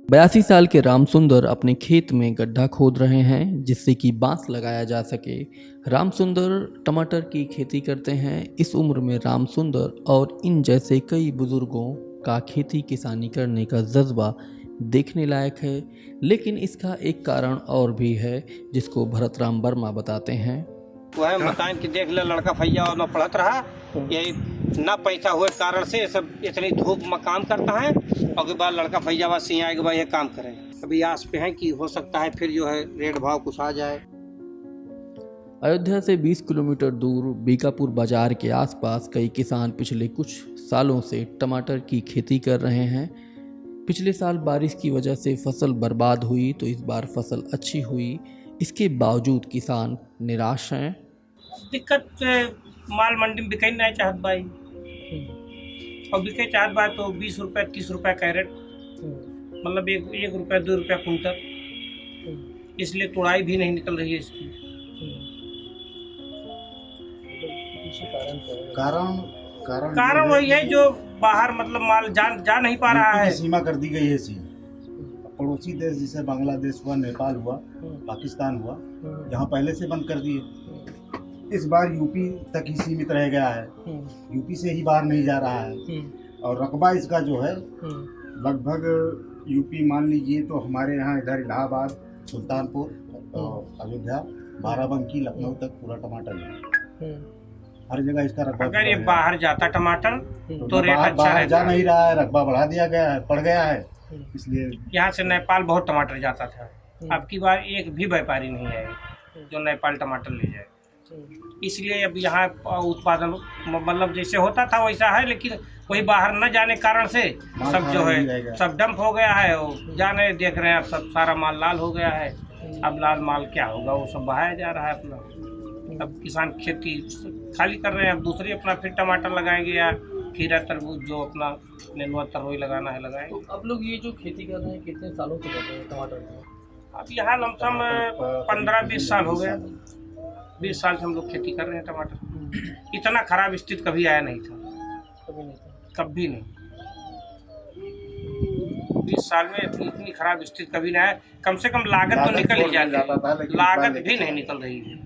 82 साल के राम सुंदर अपने खेत में गड्ढा खोद रहे हैं जिससे कि बांस लगाया जा सके। राम सुंदर टमाटर की खेती करते हैं। इस उम्र में राम सुंदर और इन जैसे कई बुजुर्गों का खेती किसानी करने का जज्बा देखने लायक है, लेकिन इसका एक कारण और भी है जिसको भरत राम वर्मा बताते हैं। वह बताएं कि देख ले लड़का भैया और न पढ़त रहा, यही ना पैसा हुए कारण से सब इतनी धूप में काम करता है और के बाद लड़का भैया बस यहाँ के बाद ये काम करे। अभी आस पे है कि हो सकता है फिर जो है रेट भाव कुछ आ जाए। अयोध्या से 20 किलोमीटर दूर बीकापुर बाजार के आसपास कई किसान पिछले कुछ सालों से टमाटर की खेती कर रहे हैं। पिछले साल बारिश की वजह से फसल बर्बाद हुई तो इस बार फसल अच्छी हुई। इसके बावजूद किसान निराश हैं। दिक्कत माल मंडी में बिके नहीं चाहत भाई, और बिके चाहत भाई तो 20 रुपये 30 रुपये कैरेट, मतलब एक रुपया 2 रुपया कुंटल, इसलिए तुड़ाई भी नहीं निकल रही है इसकी। कारण वही है जो बाहर मतलब माल जा नहीं पा रहा है। सीमा कर दी गई है सी पड़ोसी देश जैसे बांग्लादेश हुआ, नेपाल हुआ, पाकिस्तान हुआ, यहाँ पहले से बंद कर दिए। इस बार यूपी तक ही सीमित रह गया है, यूपी से ही बाहर नहीं जा रहा है। और रकबा इसका जो है लगभग यूपी मान लीजिए तो हमारे यहाँ इधर इलाहाबाद, सुल्तानपुर, अयोध्या, बाराबंकी, लखनऊ तक पूरा टमाटर है। हर जगह इसका रकबा। अगर ये बाहर जाता टमाटर तो रेट अच्छा है। जा नहीं रहा है, रकबा बढ़ा दिया गया है, पड़ गया है, इसलिए यहाँ से नेपाल बहुत टमाटर जाता था। अब की बार एक भी व्यापारी नहीं है जो नेपाल टमाटर ले जाए, इसलिए अब यहाँ उत्पादन मतलब जैसे होता था वैसा है, लेकिन वही बाहर न जाने कारण से सब जो है सब डंप हो गया है। वो जाने देख रहे हैं अब सब सारा माल लाल हो गया है। अब लाल माल क्या होगा, वो सब बहाया जा रहा है अपना। अब किसान खेती खाली कर रहे हैं, अब दूसरी अपना फिर टमाटर लगाएंगे या खीरा तरबूज जो अपना नेनुआ तरोई लगाना है लगाएंगे। तो अब लोग ये जो खेती कर रहे हैं कितने सालों से कर रहे हैं टमाटर की? अब यहाँ लमसम 15-20 साल हो गया। 20 साल से हम लोग खेती कर रहे हैं टमाटर। इतना खराब स्थिति कभी आया नहीं था, कभी नहीं। 20 साल में इतनी खराब स्थिति कभी नहीं आया। कम से कम लागत तो निकल ही जाती है, लागत भी नहीं निकल रही है।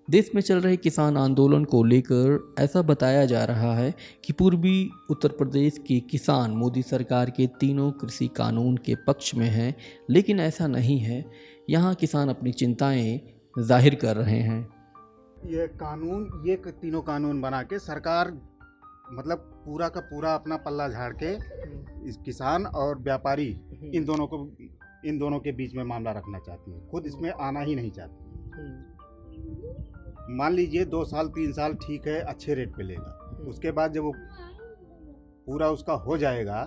देश में चल रहे किसान आंदोलन को लेकर ऐसा बताया जा रहा है कि पूर्वी उत्तर प्रदेश के किसान मोदी सरकार के तीनों कृषि कानून के पक्ष में हैं, लेकिन ऐसा नहीं है। यहाँ किसान अपनी चिंताएं जाहिर कर रहे हैं। ये तीनों कानून बना के सरकार मतलब पूरा का पूरा अपना पल्ला झाड़ के इस किसान और व्यापारी इन दोनों के बीच में मामला रखना चाहती है, खुद इसमें आना ही नहीं चाहती। मान लीजिए 2 साल 3 साल ठीक है, अच्छे रेट पे लेगा, उसके बाद जब वो पूरा उसका हो जाएगा,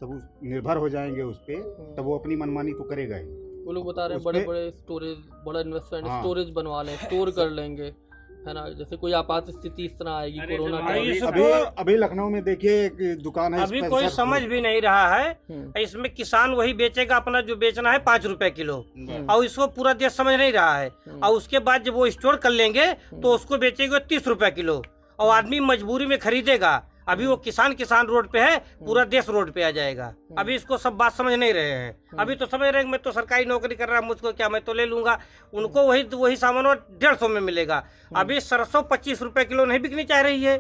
सब निर्भर हो जाएंगे उस पे, तब वो अपनी मनमानी तो करेगा ही। वो लोग बता रहे हैं बड़े बड़े स्टोरेज, बड़ा इन्वेस्टमेंट, स्टोरेज बनवा लें, स्टोर कर लेंगे, है ना। जैसे कोई आपात स्थिति इस तरह आएगी कोरोना का। अभी लखनऊ में देखिए एक दुकान है, अभी कोई समझ भी नहीं रहा है। इसमें किसान वही बेचेगा अपना जो बेचना है 5 रुपए किलो, और इसको पूरा देश समझ नहीं रहा है। और उसके बाद जब वो स्टोर कर लेंगे तो उसको बेचेंगे 30 रुपए किलो, और आदमी मजबूरी में खरीदेगा। अभी वो किसान रोड पे है, पूरा देश रोड पे आ जाएगा। अभी इसको सब बात समझ नहीं रहे हैं। अभी तो समझ रहे हैं मैं तो सरकारी नौकरी कर रहा हूँ, मुझको क्या, मैं तो ले लूंगा। उनको वही सामान 150 में मिलेगा। अभी सरसों 25 रुपए किलो नहीं बिकनी चाह रही है।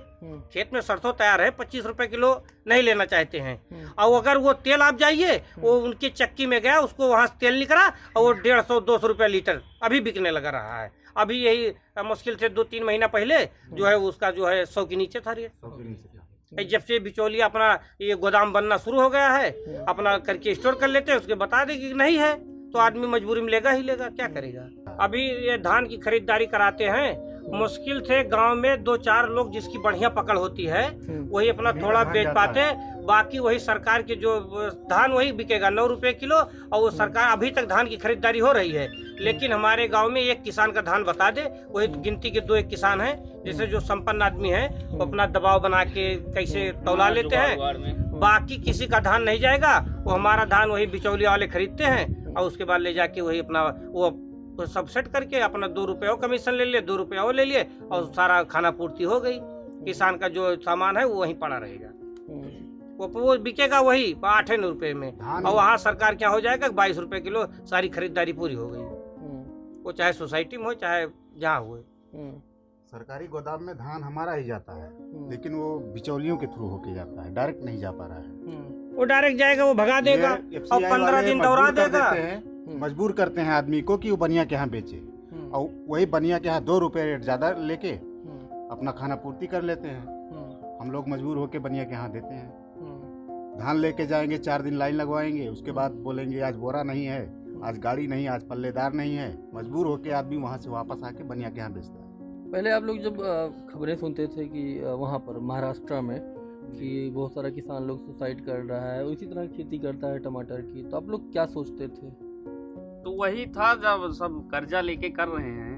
खेत में सरसों तैयार है, 25 रुपए किलो नहीं लेना चाहते हैं। और अगर वो तेल आप जाइए, वो उनकी चक्की में गया, उसको वहाँ तेल निकला और वो 150-200 रुपये लीटर अभी बिकने लगा रहा है। अभी यही मुश्किल से 2-3 महीना पहले जो है उसका जो है 100 के नीचे था रेट। जब से बिचौलिया अपना ये गोदाम बनना शुरू हो गया है, अपना करके स्टोर कर लेते हैं, उसके बता दे कि नहीं है तो आदमी मजबूरी में लेगा ही लेगा, क्या करेगा। अभी ये धान की खरीदारी कराते हैं, मुश्किल से गांव में 2-4 लोग जिसकी बढ़िया पकड़ होती है वही अपना थोड़ा बेच पाते, बाकी वही सरकार के जो धान वही बिकेगा 9 रुपए किलो। और वो सरकार अभी तक धान की खरीदारी हो रही है, लेकिन हमारे गांव में एक किसान का धान बता दे, वही गिनती के 2-1 किसान हैं, जैसे जो संपन्न आदमी है वो अपना दबाव बना के कैसे तौला लेते हैं। बाकी किसी का धान नहीं जाएगा, वो हमारा धान वही बिचौलिया वाले खरीदते हैं और उसके बाद ले जाके वही अपना वो सब सेट करके अपना 2 रुपये कमीशन ले लिए, 2 रुपये और ले लिए, और सारा खाना पूर्ति हो गई। किसान का जो सामान है वो वहीं पड़ा रहेगा। वो बिकेगा वही 8 रुपए में, धान और वहाँ सरकार क्या हो जाएगा 22 रुपए किलो, सारी खरीदारी पूरी हो गई। वो चाहे सोसाइटी में हो चाहे जहाँ हुए। सरकारी गोदाम में धान हमारा ही जाता है, लेकिन वो बिचौलियों के थ्रू होके जाता है, डायरेक्ट नहीं जा पा रहा है। वो डायरेक्ट जाएगा, वो भगा देगा ये और FCI 15 वाले दिन दौरा मजबूर कर देगा। देते हैं, मजबूर करते हैं आदमी को कि वो बनिया के यहाँ बेचे, और वही बनिया के यहाँ 2 रुपए रेट ज्यादा लेके अपना खाना पूर्ति कर लेते हैं। हम लोग मजबूर होके बनिया के यहाँ देते हैं। धान लेके जाएंगे, 4 दिन लाइन लगवाएंगे, उसके बाद बोलेंगे आज बोरा नहीं है, आज गाड़ी नहीं, आज पल्लेदार नहीं है। मजबूर होके आदमी वहाँ से वापस आके बनिया के यहाँ बेचता है। पहले आप लोग जब खबरें सुनते थे कि वहाँ पर महाराष्ट्र में कि बहुत सारा किसान लोग सुसाइड कर रहा है, उसी तरह खेती करता है टमाटर की, तो आप लोग क्या सोचते थे? तो वही था, जब सब कर्जा लेके कर रहे हैं,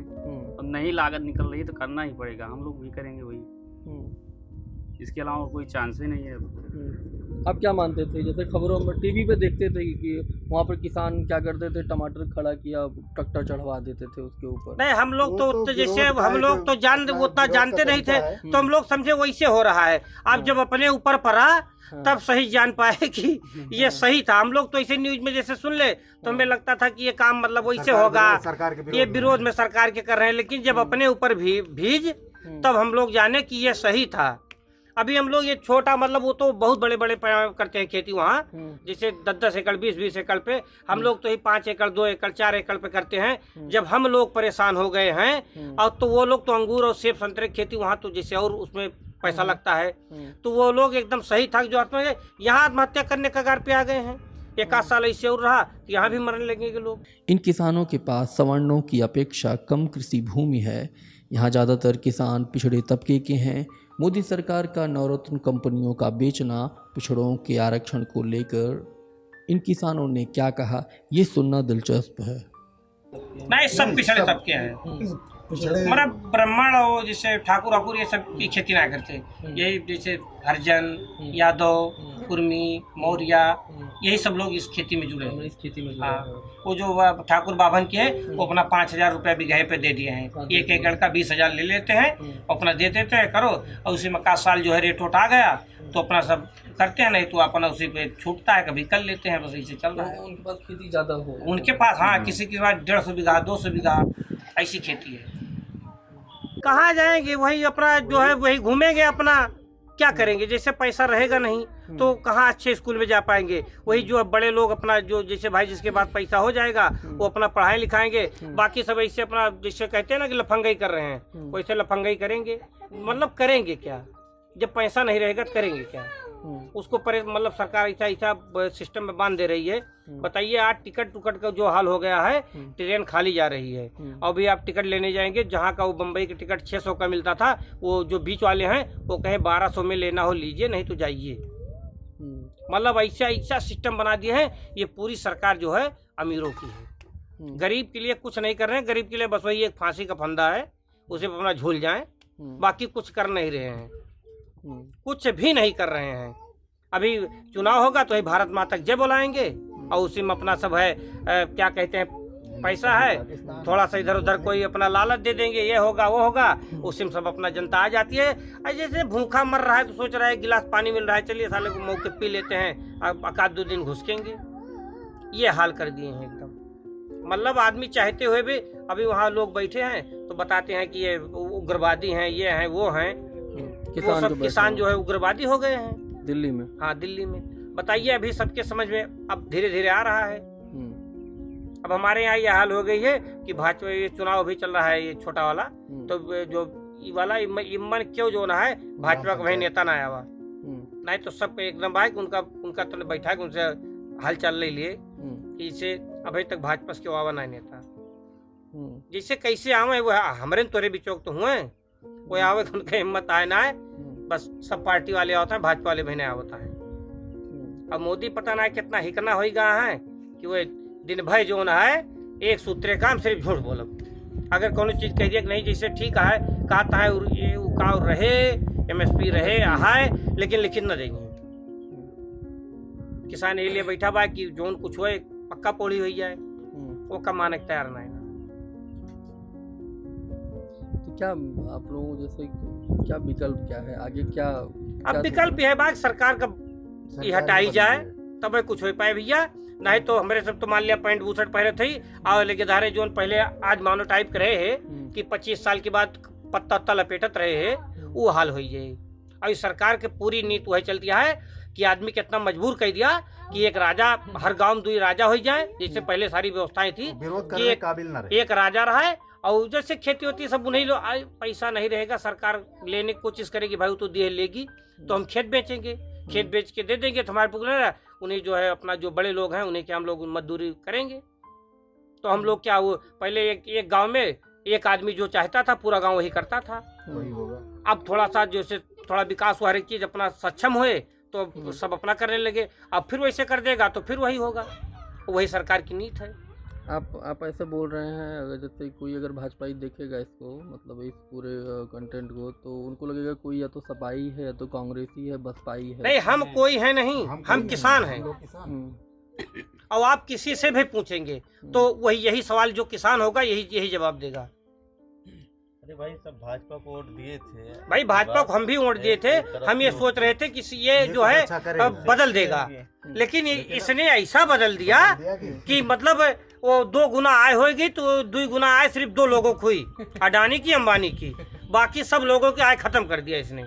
अब नहीं लागत निकल रही तो करना ही पड़ेगा, हम लोग भी करेंगे वही, इसके अलावा कोई चांस ही नहीं है। आप क्या मानते थे, जैसे खबरों में टीवी पे देखते थे कि वहाँ पर किसान क्या करते थे, टमाटर खड़ा किया, ट्रैक्टर चढ़वा देते थे उसके ऊपर? नहीं, हम लोग तो जैसे विरोध हम लोग तो उतना जानते नहीं थे, तो हम लोग समझे वैसे हो रहा है। अब जब अपने ऊपर पड़ा तब सही जान पाए कि ये सही था। हम लोग तो ऐसे न्यूज में जैसे सुन ले तो हमें लगता था कि ये काम मतलब वैसे होगा, ये विरोध में सरकार के कर रहे हैं, लेकिन जब अपने ऊपर भीज तब हम लोग जाने कि ये सही था। अभी हम लोग ये छोटा मतलब वो तो बहुत बड़े बड़े करते हैं खेती वहाँ, जैसे 10-10 एकड़ 20-20 एकड़ पे, हम लोग तो ही 5 एकड़ 2 एकड़ 4 एकड़ पे करते हैं। जब हम लोग परेशान हो गए हैं और तो वो लोग तो अंगूर और सेब संतरे की खेती वहाँ तो जैसे और उसमें पैसा लगता है, तो वो लोग एकदम सही था जो यहाँ आत्महत्या करने कगार पे आ गए हैं। 1 साल ऐसे और रहा तो यहाँ भी मरने लगेंगे लोग। इन किसानों के पास सवर्णों की अपेक्षा कम कृषि भूमि है। यहाँ ज़्यादातर किसान पिछड़े तबके के हैं। मोदी सरकार का नवरत्न कंपनियों का बेचना, पिछड़ों के आरक्षण को लेकर इन किसानों ने क्या कहा, ये सुनना दिलचस्प है। नहीं, सब पिछड़े तबके हैं, मतलब ब्राह्मण और जैसे ठाकुर वाकुर ये सब की खेती ना करते, यही जैसे हरिजन, यादव, कुर्मी, मौर्य, यही सब लोग इस खेती में जुड़े हैं। इस खेती में हाँ, वो जो ठाकुर बाभन के हैं वो अपना 5,000 रुपया बीघे पे दे दिए हैं। 1 एकड़ का 20,000 ले लेते हैं, अपना दे देते हैं करो, और उसी में का साल जो है रेट उठ आ गया तो अपना सब करते हैं, नहीं तो अपना उसी पे छूटता है, कभी कर लेते हैं, बस ऐसे चल रहा है। उनके पास खेती ज्यादा हो, उनके पास हाँ, किसी के पास 150 बीघा 200 बीघा ऐसी खेती है। कहाँ जाएंगे, वही अपना जो है वही घूमेंगे, अपना क्या करेंगे, जैसे पैसा रहेगा नहीं तो कहाँ अच्छे स्कूल में जा पाएंगे। वही जो बड़े लोग अपना जो जैसे भाई जिसके पास पैसा हो जाएगा वो अपना पढ़ाई लिखाएंगे, बाकी सब ऐसे अपना जैसे कहते हैं ना कि लफंगाई कर रहे हैं, वैसे लफंगाई करेंगे। मतलब करेंगे क्या, जब पैसा नहीं रहेगा तो करेंगे क्या। उसको मतलब सरकार ऐसा सिस्टम में बांध दे रही है। बताइए, आज टिकट का जो हाल हो गया है, ट्रेन खाली जा रही है, अभी आप टिकट लेने जाएंगे, जहाँ का वो बम्बई का टिकट 600 का मिलता था, वो जो बीच वाले हैं वो कहे 1200 में लेना हो लीजिए, नहीं तो जाइए। मतलब ऐसा सिस्टम बना दिए हैं। ये पूरी सरकार जो है अमीरों की है, गरीब के लिए कुछ नहीं कर रहे हैं। गरीब के लिए बस वही एक फांसी का फंदा है, उसे अपना झूल जाएं, बाकी कुछ कर नहीं रहे हैं, कुछ भी नहीं कर रहे हैं। अभी चुनाव होगा तो ही भारत माता जय बुलाएंगे, और उसी में अपना सब है क्या कहते हैं, पैसा है, थोड़ा सा इधर उधर कोई अपना लालच दे देंगे, ये होगा वो होगा, उसी में सब अपना जनता आ जाती है। जैसे भूखा मर रहा है तो सोच रहा है गिलास पानी मिल रहा है, चलिए साले को मौके पी लेते हैं, अब 1-2 दिन घुसकेंगे। ये हाल कर दिए हैं एकदम। मतलब आदमी चाहते हुए भी अभी वहाँ लोग बैठे हैं तो बताते हैं कि ये उग्रवादी हैं, ये हैं वो हैं। वो सब किसान जो है उग्रवादी हो गए हैं दिल्ली में। हाँ, दिल्ली में। बताइए, अभी सबके समझ में अब धीरे धीरे आ रहा है। अब हमारे यहाँ ये हाल हो गई है कि भाजपा, ये चुनाव अभी चल रहा है ये छोटा वाला, तो जो ये वाला इमन क्यों जो ना है, भाजपा का वही नेता ना आया हुआ, नहीं तो सब एकदम भाई उनका तो बैठा के उनसे हाल चाल ले लिए कि इसे अभी तक भाजपा के आवा ना नेता। जैसे कैसे आवे वो हमारे तोरे भी चौक तो हुए, कोई आवे उनका हिम्मत आए ना है, बस सब पार्टी वाले होता है, भाजपा वाले बहने होता है। अब मोदी पता ना कितना हिकना हो गया है कि वो दिन भर जो ना है एक सूत्रे काम सिर्फ झूठ बोलब। अगर कोनो चीज कह दिया कि नहीं जैसे ठीक है कहता है ये उकाव रहे, MSP रहे आहाय, लेकिन लिखित न देंगे। किसान ये लिए बैठा बा कि जोन कुछ हो पक्का पोड़ी हो जाए, वो कमाने के तैयार नहीं। तो क्या आप लोगों जैसे क्या विकल्प क्या है आगे, क्या अब विकल्प है बात सरकार का ये हटाई जाए तब कुछ हो पाए भैया। नहीं तो हमारे सब तो मान लिया पैंट बूशर्ट पहने थे और लेके धारे जो पहले आज मानो टाइप रहे है कि 25 साल के बाद पत्ता उत्ता लपेटत रहे है, वो हाल हो जाए। और सरकार के पूरी नीति वही चलती है कि आदमी कितना मजबूर कर दिया कि एक राजा हर गांव में 2 राजा हो जाए, जैसे पहले सारी व्यवस्थाएं थी विरोध कि करने के काबिल न रहे। एक राजा रहा है और जैसे खेती होती है सब उन्हीं लोग पैसा नहीं रहेगा, सरकार लेने की कोशिश करेगी, भाई वो तो दे लेगी तो हम खेत बेचेंगे, खेत बेच के दे देंगे तो हमारे पुगने उन्हें जो है अपना जो बड़े लोग हैं उन्हें क्या हम लोग मजदूरी करेंगे। तो हम लोग क्या वो पहले एक गांव में एक आदमी जो चाहता था पूरा गांव वही करता था। वही होगा। अब थोड़ा सा जैसे थोड़ा विकास हुआ, हर एक चीज अपना सक्षम हुए तो सब अपना करने लगे। अब फिर वैसे कर देगा तो फिर वही होगा, वही सरकार की नीति है। आप ऐसे बोल रहे हैं, अगर जैसे कोई अगर भाजपाई देखेगा इसको, मतलब इस पूरे कंटेंट को, तो उनको लगेगा कोई या तो सपाई है या तो कांग्रेसी है, बसपाई है। नहीं, हम कोई है नहीं, हम किसान हैं। और आप किसी से भी पूछेंगे तो वही यही सवाल जो किसान होगा यही जवाब देगा। अरे भाई सब भाजपा को वोट दिए थे, भाई भाजपा को हम भी वोट दिए थे, हम ये सोच रहे थे कि ये जो है बदल देगा, लेकिन इसने ऐसा बदल दिया कि मतलब वो 2 गुना आय होगी तो 2 गुना आय सिर्फ 2 लोगों को हुई, अडानी की अंबानी की, बाकी सब लोगों की आय खत्म कर दिया इसने।